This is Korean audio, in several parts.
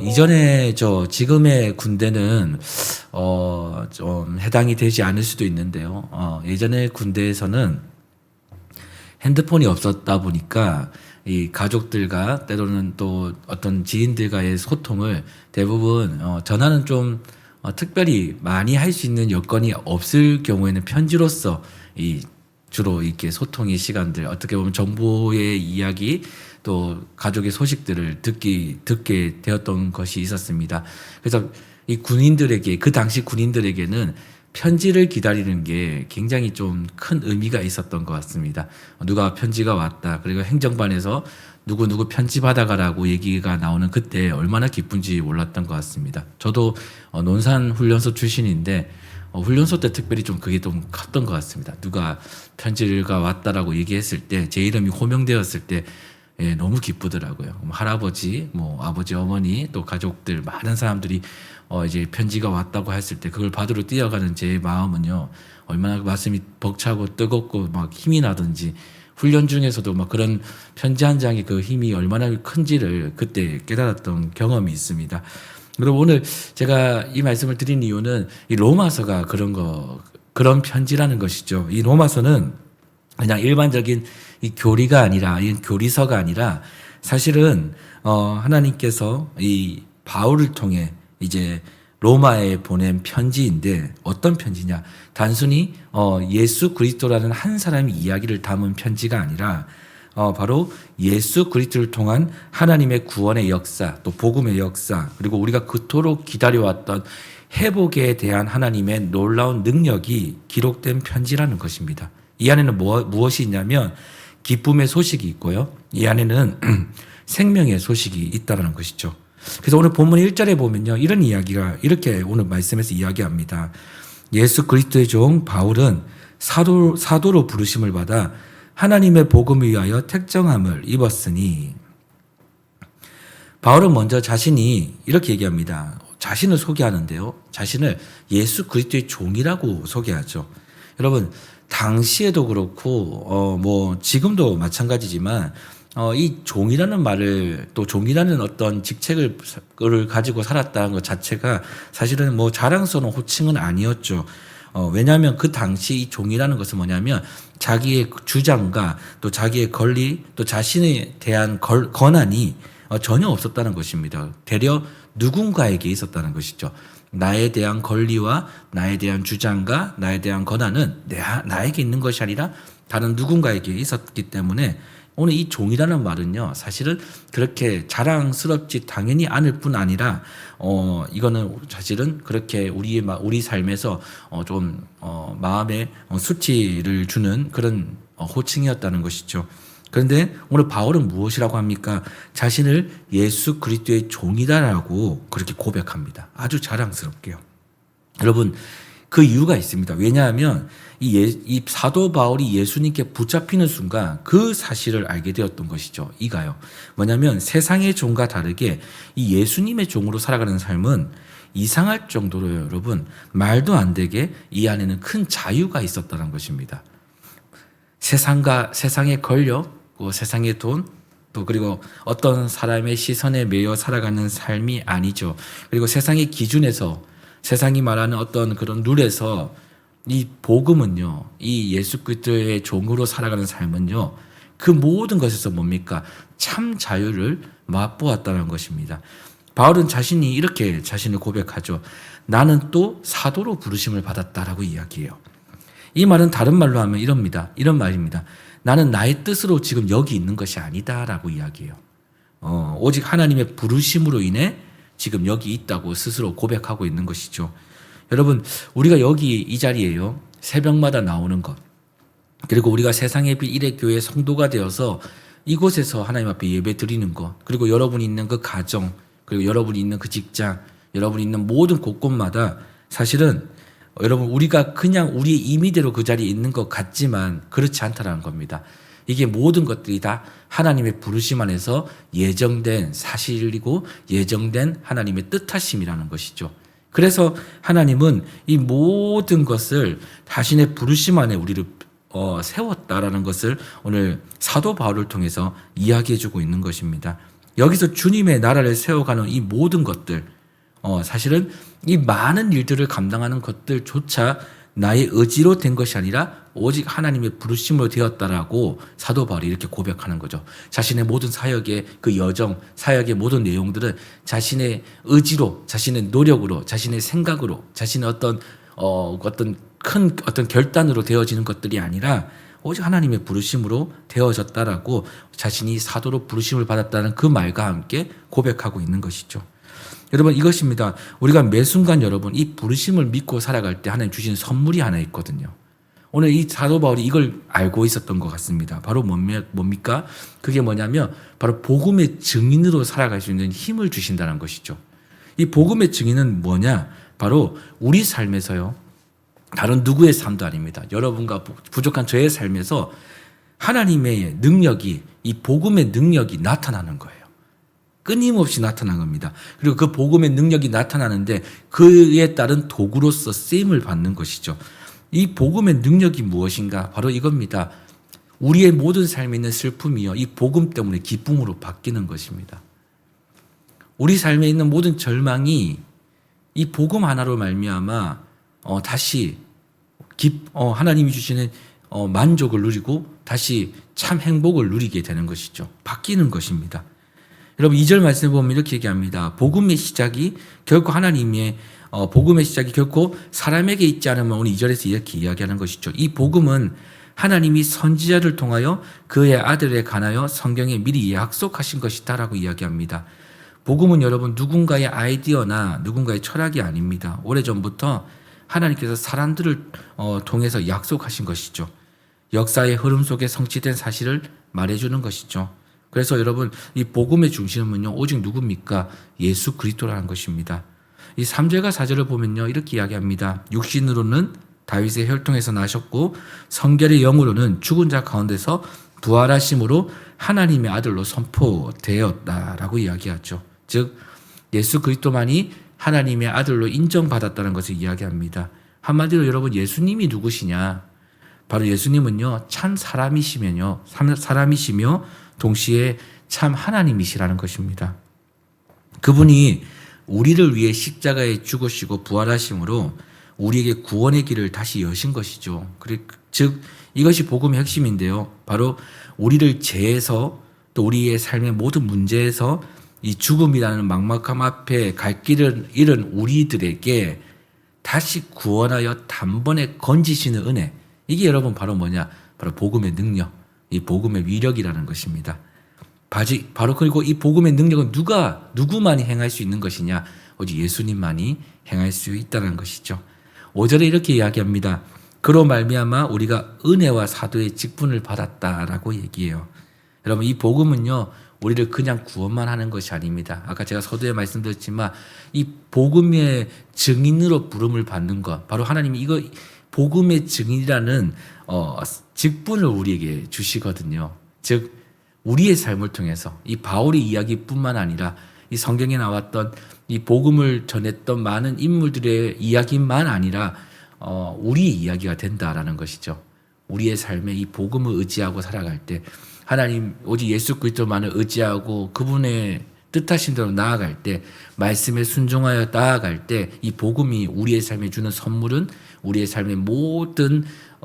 이전에 지금의 군대는 좀 해당이 되지 않을 수도 있는데요. 예전의 군대에서는 핸드폰이 없었다 보니까 이 가족들과 때로는 또 어떤 지인들과의 소통을 대부분 전화는 좀 특별히 많이 할 수 있는 여건이 없을 경우에는 편지로서 주로 이렇게 소통의 시간들, 어떻게 보면 정보의 이야기 또 가족의 소식들을 듣게 되었던 것이 있었습니다. 그래서 이 군인들에게, 그 당시 군인들에게는 편지를 기다리는 게 굉장히 좀 큰 의미가 있었던 것 같습니다. 누가 편지가 왔다, 그리고 행정반에서 누구 편지 받아가라고 얘기가 나오는 그때 얼마나 기쁜지 몰랐던 것 같습니다. 저도 논산 훈련소 출신인데 훈련소 때 특별히 좀 그게 좀 컸던 것 같습니다. 누가 편지가 왔다라고 얘기했을 때, 제 이름이 호명되었을 때 너무 기쁘더라고요. 할아버지, 아버지, 어머니, 또 가족들, 많은 사람들이 이제 편지가 왔다고 했을 때 그걸 받으러 뛰어가는 제 마음은요, 얼마나 가슴이 벅차고 뜨겁고 막 힘이 나든지, 훈련 중에서도 막 그런 편지 한 장의 그 힘이 얼마나 큰지를 그때 깨달았던 경험이 있습니다. 그리고 오늘 제가 이 말씀을 드린 이유는 이 로마서가 그런 편지라는 것이죠. 이 로마서는 그냥 일반적인 이 교리가 아니라, 이 교리서가 아니라 사실은 하나님께서 이 바울을 통해 이제 로마에 보낸 편지인데, 어떤 편지냐? 단순히 예수 그리스도라는 한 사람의 이야기를 담은 편지가 아니라 바로 예수 그리스도를 통한 하나님의 구원의 역사, 또 복음의 역사, 그리고 우리가 그토록 기다려왔던 회복에 대한 하나님의 놀라운 능력이 기록된 편지라는 것입니다. 이 안에는 무엇이 있냐면 기쁨의 소식이 있고요, 이 안에는 생명의 소식이 있다는 것이죠. 그래서 오늘 본문 1절에 보면요, 이런 이야기가 이렇게 오늘 말씀에서 이야기합니다. 예수 그리스도의 종 바울은 사도로 부르심을 받아 하나님의 복음을 위하여 택정함을 입었으니. 바울은 먼저 자신이 이렇게 얘기합니다. 자신을 소개하는데요, 자신을 예수 그리스도의 종이라고 소개하죠. 여러분, 당시에도 그렇고 지금도 마찬가지지만 이 종이라는 말을, 또 종이라는 어떤 직책을 가지고 살았다는 것 자체가 사실은 자랑스러운 호칭은 아니었죠. 왜냐하면 그 당시 이 종이라는 것은 뭐냐면 자기의 주장과 또 자기의 권리, 또 자신에 대한 권한이 전혀 없었다는 것입니다. 되려 누군가에게 있었다는 것이죠. 나에 대한 권리와 나에 대한 주장과 나에 대한 권한은 나에게 있는 것이 아니라 다른 누군가에게 있었기 때문에 오늘 이 종이라는 말은요, 사실은 그렇게 자랑스럽지 당연히 않을 뿐 아니라 이거는 사실은 그렇게 우리 삶에서 좀 마음에 수치를 주는 그런 호칭이었다는 것이죠. 그런데 오늘 바울은 무엇이라고 합니까? 자신을 예수 그리스도의 종이다라고 그렇게 고백합니다. 아주 자랑스럽게요. 여러분, 그 이유가 있습니다. 왜냐하면 이 사도 바울이 예수님께 붙잡히는 순간 그 사실을 알게 되었던 것이죠. 이가요, 뭐냐면 세상의 종과 다르게 이 예수님의 종으로 살아가는 삶은 이상할 정도로 여러분, 말도 안 되게 이 안에는 큰 자유가 있었다는 것입니다. 세상의 권력, 세상의 돈, 또 그리고 어떤 사람의 시선에 매여 살아가는 삶이 아니죠. 그리고 세상의 기준에서, 세상이 말하는 어떤 그런 룰에서 이 복음은요, 이 예수 그리스도의 종으로 살아가는 삶은요, 그 모든 것에서 뭡니까? 참 자유를 맛보았다는 것입니다. 바울은 자신이 이렇게 자신을 고백하죠. 나는 또 사도로 부르심을 받았다라고 이야기해요. 이 말은 다른 말로 하면 이런 말입니다. 나는 나의 뜻으로 지금 여기 있는 것이 아니다라고 이야기해요. 오직 하나님의 부르심으로 인해 지금 여기 있다고 스스로 고백하고 있는 것이죠. 여러분, 우리가 여기 이 자리에요, 새벽마다 나오는 것, 그리고 우리가 세상의 빛 일회교회 성도가 되어서 이곳에서 하나님 앞에 예배 드리는 것, 그리고 여러분이 있는 그 가정, 그리고 여러분이 있는 그 직장, 여러분이 있는 모든 곳곳마다 사실은 여러분, 우리가 그냥 우리의 임의대로 그 자리에 있는 것 같지만 그렇지 않다는 겁니다. 이게 모든 것들이 다 하나님의 부르심 안에서 예정된 사실이고 예정된 하나님의 뜻하심이라는 것이죠. 그래서 하나님은 이 모든 것을 자신의 부르심 안에 우리를 세웠다라는 것을 오늘 사도 바울을 통해서 이야기해주고 있는 것입니다. 여기서 주님의 나라를 세워가는 이 모든 것들, 사실은 이 많은 일들을 감당하는 것들조차 나의 의지로 된 것이 아니라 오직 하나님의 부르심으로 되었다라고 사도 바울이 이렇게 고백하는 거죠. 자신의 모든 사역의 그 여정, 사역의 모든 내용들은 자신의 의지로, 자신의 노력으로, 자신의 생각으로, 자신의 어떤 큰 결단으로 되어지는 것들이 아니라 오직 하나님의 부르심으로 되어졌다라고 자신이 사도로 부르심을 받았다는 그 말과 함께 고백하고 있는 것이죠. 여러분, 이것입니다. 우리가 매 순간 여러분 이 부르심을 믿고 살아갈 때 하나님 주신 선물이 하나 있거든요. 오늘 이 사도 바울이 이걸 알고 있었던 것 같습니다. 바로 뭡니까? 그게 뭐냐면 바로 복음의 증인으로 살아갈 수 있는 힘을 주신다는 것이죠. 이 복음의 증인은 뭐냐? 바로 우리 삶에서요, 다른 누구의 삶도 아닙니다. 여러분과 부족한 저의 삶에서 하나님의 능력이, 이 복음의 능력이 나타나는 거예요. 끊임없이 나타난 겁니다. 그리고 그 복음의 능력이 나타나는데 그에 따른 도구로서 쓰임을 받는 것이죠. 이 복음의 능력이 무엇인가? 바로 이겁니다. 우리의 모든 삶에 있는 슬픔이요, 이 복음 때문에 기쁨으로 바뀌는 것입니다. 우리 삶에 있는 모든 절망이 이 복음 하나로 말미암아 다시 하나님이 주시는 만족을 누리고 다시 참 행복을 누리게 되는 것이죠. 바뀌는 것입니다. 여러분, 2절 말씀을 보면 이렇게 얘기합니다. 복음의 시작이 결코 복음의 시작이 결코 사람에게 있지 않으면 오늘 2절에서 이렇게 이야기하는 것이죠. 이 복음은 하나님이 선지자를 통하여 그의 아들에 관하여 성경에 미리 약속하신 것이다라고 이야기합니다. 복음은 여러분 누군가의 아이디어나 누군가의 철학이 아닙니다. 오래전부터 하나님께서 사람들을 통해서 약속하신 것이죠. 역사의 흐름 속에 성취된 사실을 말해주는 것이죠. 그래서 여러분 이 복음의 중심은요 오직 누굽니까? 예수 그리스도라는 것입니다. 이 3절과 4절을 보면요 이렇게 이야기합니다. 육신으로는 다윗의 혈통에서 나셨고 성결의 영으로는 죽은 자 가운데서 부활하심으로 하나님의 아들로 선포되었다라고 이야기하죠. 즉 예수 그리스도만이 하나님의 아들로 인정받았다는 것을 이야기합니다. 한마디로 여러분 예수님이 누구시냐? 바로 예수님은요 참 사람이시며 동시에 참 하나님이시라는 것입니다. 그분이 우리를 위해 십자가에 죽으시고 부활하심으로 우리에게 구원의 길을 다시 여신 것이죠. 즉 이것이 복음의 핵심인데요. 바로 우리를 죄에서 또 우리의 삶의 모든 문제에서 이 죽음이라는 막막함 앞에 갈 길을 잃은 우리들에게 다시 구원하여 단번에 건지시는 은혜. 이게 여러분 바로 뭐냐? 바로 복음의 능력, 이 복음의 위력이라는 것입니다. 바로 그리고 이 복음의 능력은 누구만이 행할 수 있는 것이냐? 오직 예수님만이 행할 수 있다는 것이죠. 5절에 이렇게 이야기합니다. 그로 말미암아 우리가 은혜와 사도의 직분을 받았다라고 얘기해요. 여러분 이 복음은요 우리를 그냥 구원만 하는 것이 아닙니다. 아까 제가 서두에 말씀드렸지만 이 복음의 증인으로 부름을 받는 것, 바로 하나님이 이거 복음의 증인이라는 직분을 우리에게 주시거든요. 즉 우리의 삶을 통해서 이 바울의 이야기뿐만 아니라 이 성경에 나왔던 이 복음을 전했던 많은 인물들의 이야기만 아니라 우리의 이야기가 된다라는 것이죠. 우리의 삶에 이 복음을 의지하고 살아갈 때 하나님 오직 예수 그리스도만을 의지하고 그분의 뜻하신 대로 나아갈 때 말씀에 순종하여 나아갈 때 이 복음이 우리의 삶에 주는 선물은 우리의 삶의 모든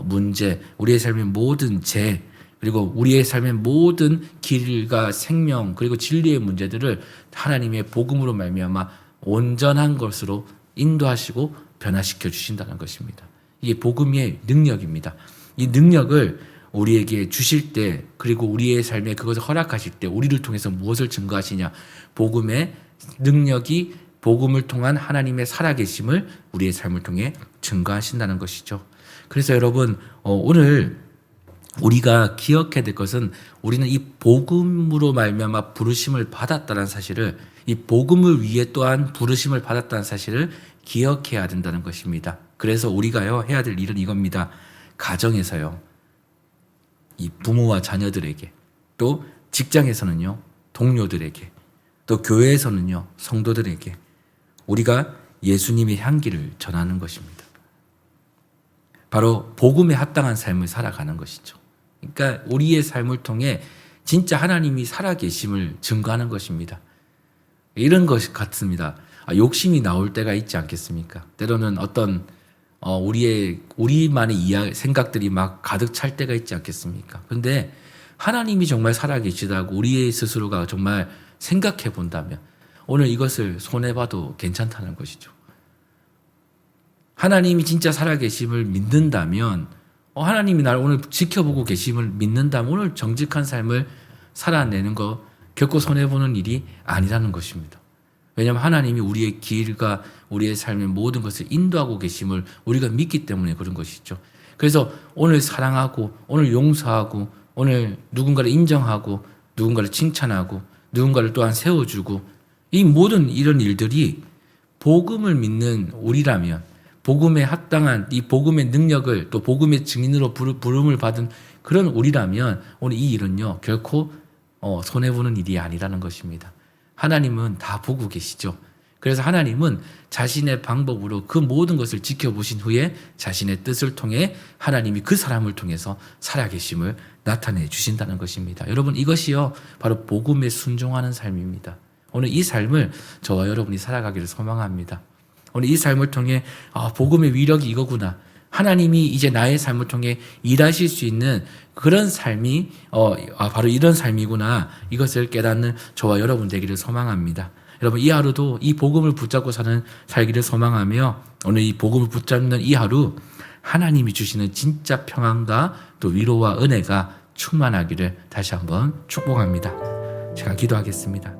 문제, 우리의 삶의 모든 죄, 그리고 우리의 삶의 모든 길과 생명 그리고 진리의 문제들을 하나님의 복음으로 말미암아 온전한 것으로 인도하시고 변화시켜 주신다는 것입니다. 이게 복음의 능력입니다. 이 능력을 우리에게 주실 때 그리고 우리의 삶에 그것을 허락하실 때 우리를 통해서 무엇을 증거하시냐? 복음의 능력이 복음을 통한 하나님의 살아계심을 우리의 삶을 통해 증거하신다는 것이죠. 그래서 여러분 오늘 우리가 기억해야 될 것은 우리는 이 복음으로 말미암아 부르심을 받았다는 사실을, 이 복음을 위해 또한 부르심을 받았다는 사실을 기억해야 된다는 것입니다. 그래서 우리가요 해야 될 일은 이겁니다. 가정에서요 이 부모와 자녀들에게, 또 직장에서는요 동료들에게, 또 교회에서는요 성도들에게 우리가 예수님의 향기를 전하는 것입니다. 바로 복음에 합당한 삶을 살아가는 것이죠. 그러니까 우리의 삶을 통해 진짜 하나님이 살아계심을 증거하는 것입니다. 이런 것 같습니다. 욕심이 나올 때가 있지 않겠습니까? 때로는 어떤 우리만의 생각들이 막 가득 찰 때가 있지 않겠습니까? 근데 하나님이 정말 살아계시다고 우리의 스스로가 정말 생각해 본다면 오늘 이것을 손해봐도 괜찮다는 것이죠. 하나님이 진짜 살아계심을 믿는다면 하나님이 나를 오늘 지켜보고 계심을 믿는다면 오늘 정직한 삶을 살아내는 거 결코 손해보는 일이 아니라는 것입니다. 왜냐하면 하나님이 우리의 길과 우리의 삶의 모든 것을 인도하고 계심을 우리가 믿기 때문에 그런 것이죠. 그래서 오늘 사랑하고 오늘 용서하고 오늘 누군가를 인정하고 누군가를 칭찬하고 누군가를 또한 세워주고 이 모든 이런 일들이 복음을 믿는 우리라면 복음에 합당한 이 복음의 능력을 또 복음의 증인으로 부름을 받은 그런 우리라면 오늘 이 일은요 결코 손해보는 일이 아니라는 것입니다. 하나님은 다 보고 계시죠. 그래서 하나님은 자신의 방법으로 그 모든 것을 지켜보신 후에 자신의 뜻을 통해 하나님이 그 사람을 통해서 살아계심을 나타내 주신다는 것입니다. 여러분 이것이요 바로 복음에 순종하는 삶입니다. 오늘 이 삶을 저와 여러분이 살아가기를 소망합니다. 오늘 이 삶을 통해 복음의 위력이 이거구나. 하나님이 이제 나의 삶을 통해 일하실 수 있는 그런 삶이 바로 이런 삶이구나. 이것을 깨닫는 저와 여러분 되기를 소망합니다. 여러분 이 하루도 이 복음을 붙잡고 살기를 소망하며 오늘 이 복음을 붙잡는 이 하루 하나님이 주시는 진짜 평안과 또 위로와 은혜가 충만하기를 다시 한번 축복합니다. 제가 기도하겠습니다.